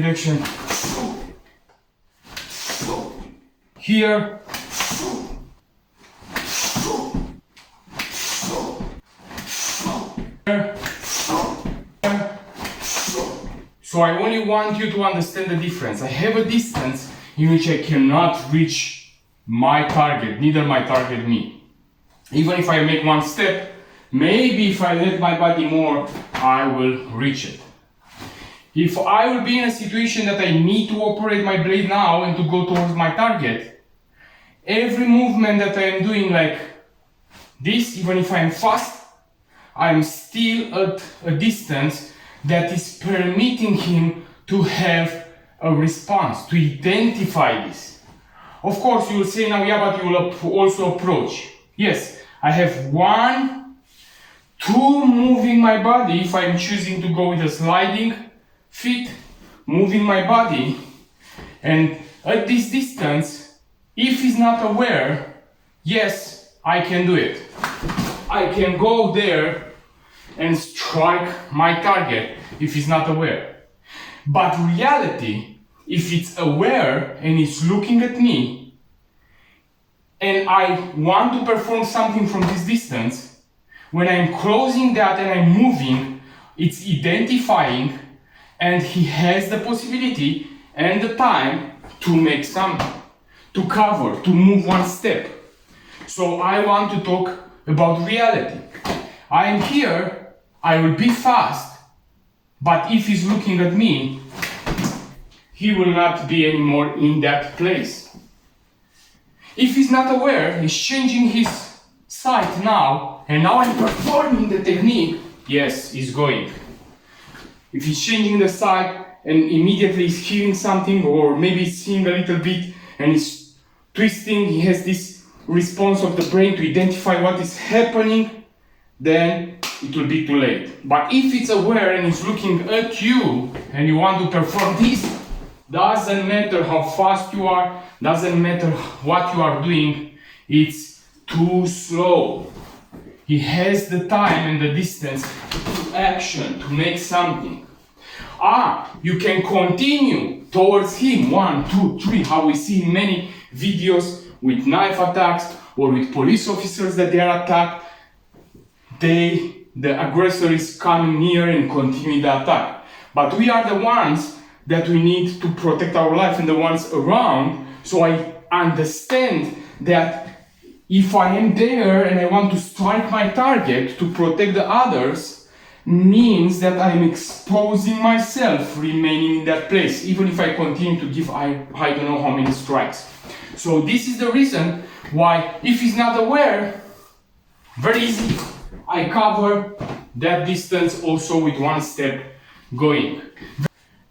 direction. Here. So I only want you to understand the difference. I have a distance in which I cannot reach my target, neither my target me. Even if I make one step, maybe if I let my body more, I will reach it. If I will be in a situation that I need to operate my blade now and to go towards my target, every movement that I am doing like this, even if I am fast, I am still at a distance that is permitting him to have a response, to identify this. Of course, you will say now, yeah, but you will also approach. Yes, I have 1, 2 moving my body if I'm choosing to go with a sliding feet, moving my body, and at this distance, if he's not aware, yes, I can do it. I can go there and strike my target if he's not aware. But reality, if it's aware and it's looking at me, and I want to perform something from this distance, when I'm closing that and I'm moving, it's identifying, and he has the possibility and the time to make something, to cover, to move one step. So I want to talk about reality. I am here, I will be fast, but if he's looking at me, he will not be anymore in that place. If he's not aware, he's changing his sight now, and now I'm performing the technique, yes, he's going. If he's changing the sight and immediately he's hearing something, or maybe he's seeing a little bit and he's twisting, he has this response of the brain to identify what is happening, then it will be too late. But if it's aware and it's looking at you and you want to perform this, doesn't matter how fast you are, doesn't matter what you are doing, it's too slow. He has the time and the distance to action, to make something. You can continue towards him, 1, 2, 3, how we see in many videos with knife attacks or with police officers that they are attacked. The aggressor is coming near and continue the attack. But we are the ones that we need to protect our life and the ones around. So I understand that if I am there and I want to strike my target to protect the others, means that I'm exposing myself remaining in that place, even if I continue to give I don't know how many strikes. So this is the reason why, if he's not aware, very easy, I cover that distance also with one step going.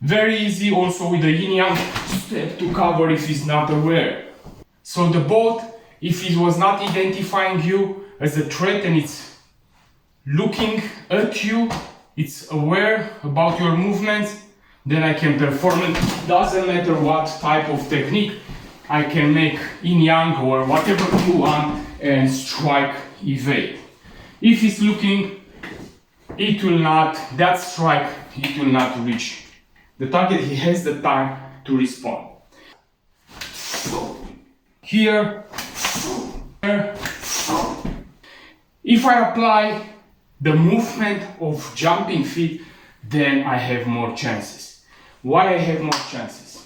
Very easy also with the yin-yang step to cover if he's not aware. So the boat, if it was not identifying you as a threat and it's looking at you, it's aware about your movements, then I can perform it. Doesn't matter what type of technique, I can make yin-yang or whatever you want and strike, evade. If it's looking, it will not, that strike, it will not reach the target. He has the time to respond. Here, here. If I apply the movement of jumping feet, then I have more chances. Why I have more chances?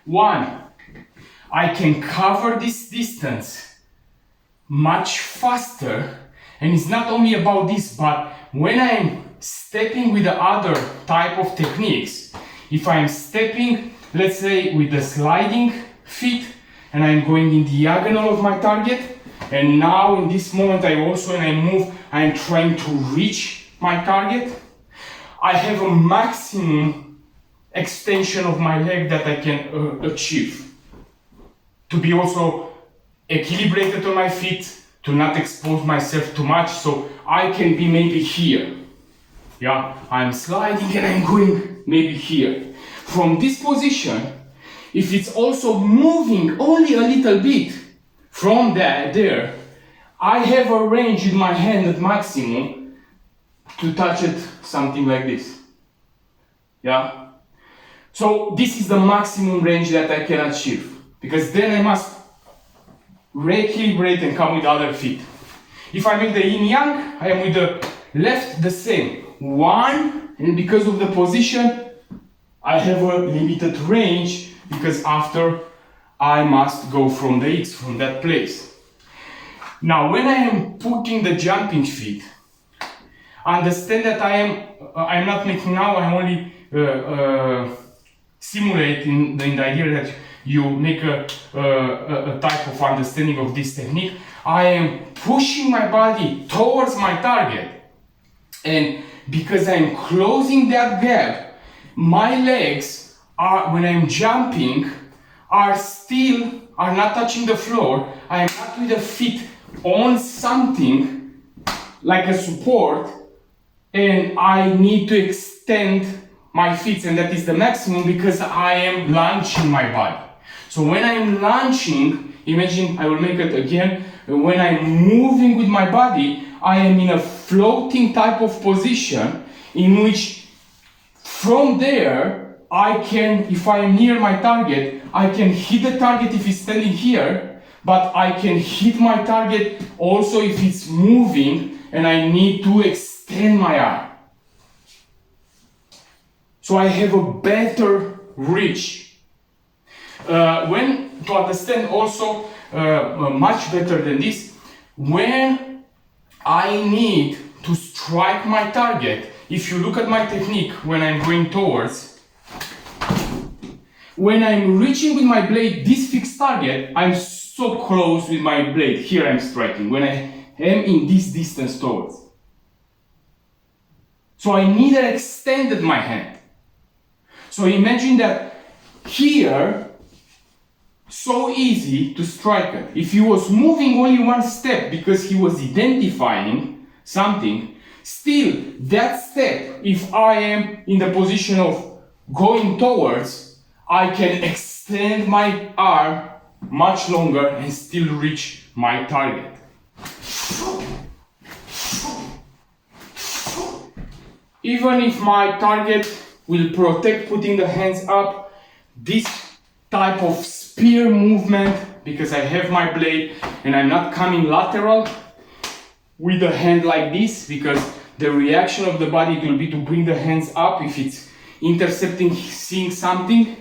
1, I can cover this distance much faster, and it's not only about this, but when I'm stepping with the other type of techniques, if I'm stepping, let's say with the sliding feet, and I'm going in diagonal of my target, and now in this moment I also, when I move, I'm trying to reach my target, I have a maximum extension of my leg that I can achieve. To be also equilibrated on my feet, to not expose myself too much, so I can be maybe here. Yeah, I'm sliding and I'm going maybe here. From this position, if it's also moving only a little bit from there, I have a range in my hand at maximum to touch it something like this. Yeah. So this is the maximum range that I can achieve, because then I must re-equilibrate and come with the other feet. If I make the yin-yang, I am with the left the same. One, and because of the position, I have a limited range, because after I must go from the X, from that place. Now, when I am putting the jumping feet, understand that I'm not making now, I'm only simulating the idea that you make a type of understanding of this technique. I am pushing my body towards my target, and because I'm closing that gap, my legs are, when I'm jumping, are not touching the floor. I am not with the feet on something like a support, and I need to extend my feet, and that is the maximum because I am launching my body. So when I'm launching, imagine, I will make it again, when I'm moving with my body, I am in a floating type of position in which from there I can, if I am near my target, I can hit the target if it's standing here, but I can hit my target also if it's moving and I need to extend my arm. So I have a better reach. To understand also much better than this, when I need to strike my target, if you look at my technique when I'm going towards, when I'm reaching with my blade this fixed target, I'm so close with my blade, here I'm striking, when I am in this distance towards. So I neither extended my hand. So imagine that here, so easy to strike it. If he was moving only one step because he was identifying something, still that step, if I am in the position of going towards, I can extend my arm much longer and still reach my target. Even if my target will protect putting the hands up, this type of spear movement, because I have my blade and I'm not coming lateral with the hand like this, because the reaction of the body will be to bring the hands up if it's intercepting, seeing something.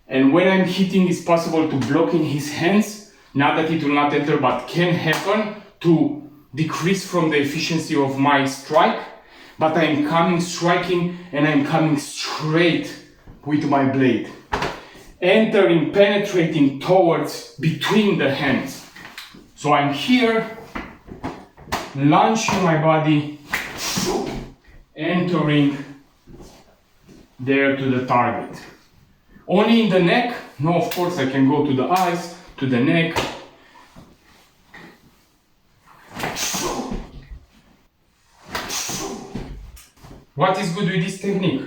And when I'm hitting, it's possible to block in his hands, not that it will not enter, but can happen to decrease from the efficiency of my strike. But I'm coming striking and I'm coming straight with my blade, entering, penetrating towards between the hands. So I'm here, launching my body, entering there to the target. Only in the neck? No, of course I can go to the eyes, to the neck. What is good with this technique?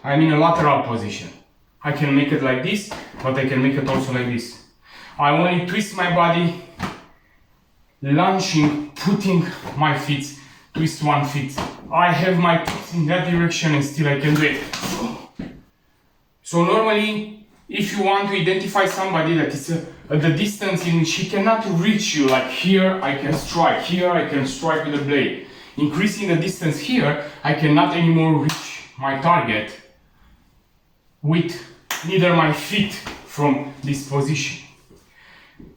I'm in a lateral position. I can make it like this, but I can make it also like this. I only twist my body, launching, putting my feet, twist one foot. I have my foot in that direction and still I can do it. So normally, if you want to identify somebody that is at the distance in which he cannot reach you, like here I can strike, here I can strike with the blade. Increasing the distance here, I cannot anymore reach my target with neither my feet from this position.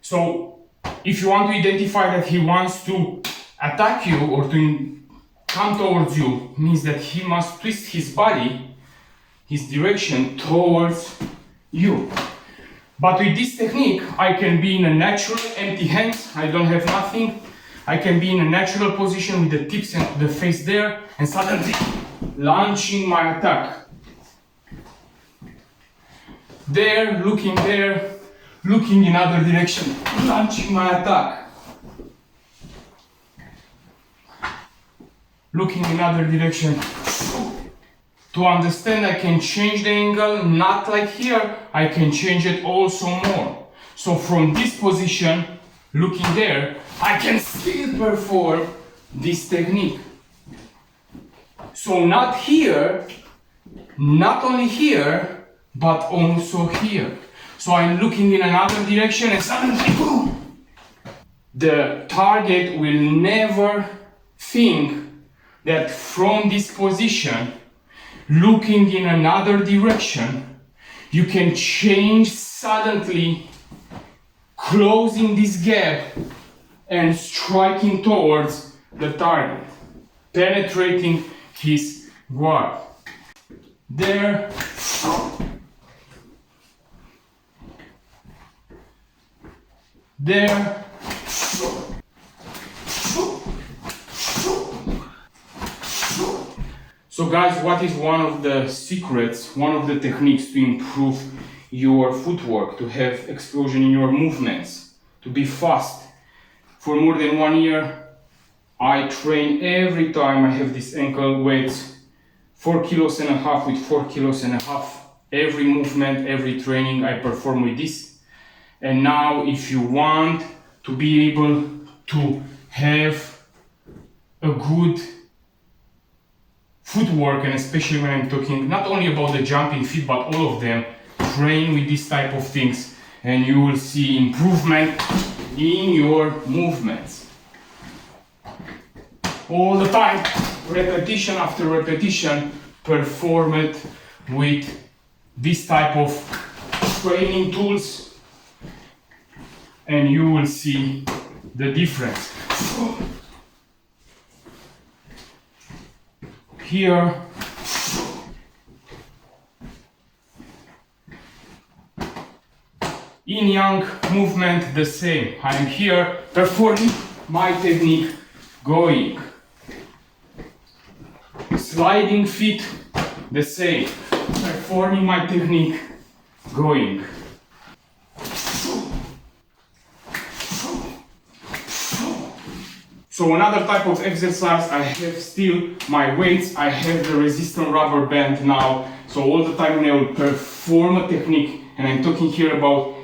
So if you want to identify that he wants to attack you or to come towards you, means that he must twist his body, his direction towards you. But with this technique, I can be in a natural empty hands, I don't have nothing. I can be in a natural position with the tips and the face there, and suddenly launching my attack. There, looking in other direction, launching my attack. Looking in other direction. To understand, I can change the angle, not like here, I can change it also more. So from this position, looking there, I can still perform this technique. So not here, not only here, but also here. So I'm looking in another direction and suddenly, boom! The target will never think that from this position, looking in another direction, you can change suddenly, closing this gap and striking towards the target, penetrating his guard. There, there, so guys, what is one of the secrets, one of the techniques to improve your footwork, to have explosion in your movements, to be fast? For more than 1 year, I train every time I have this ankle weights, 4.5 kilos with 4.5 kilos. Every movement, every training I perform with this. And now if you want to be able to have a good footwork, and especially when I'm talking not only about the jumping feet but all of them, train with this type of things and you will see improvement in your movements. All the time, repetition after repetition, perform it with this type of training tools and you will see the difference. Here, yin yang movement, the same. I am here performing my technique, going. Sliding feet, the same. Performing my technique, going. So another type of exercise, I have still my weights, I have the resistant rubber band now. So all the time when I will perform a technique, and I'm talking here about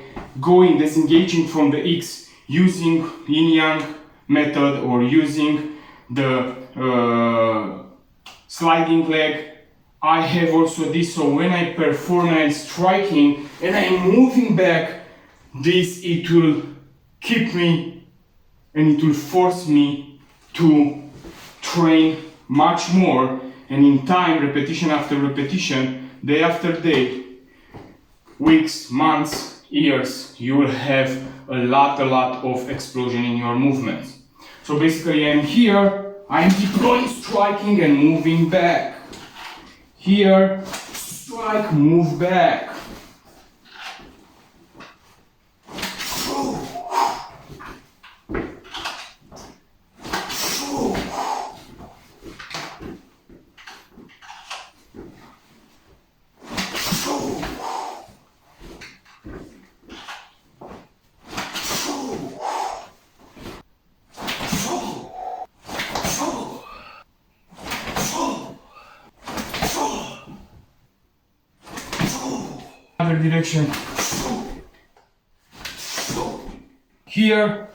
going, disengaging from the X, using yin-yang method or using the sliding leg, I have also this. So when I perform and I'm striking and I'm moving back, this, it will keep me and it will force me to train much more, and in time, repetition after repetition, day after day, weeks, months, years, you will have a lot of explosion in your movements. So basically I'm here, I'm deploying, striking and moving back. Here, strike, move back. Other direction. Here,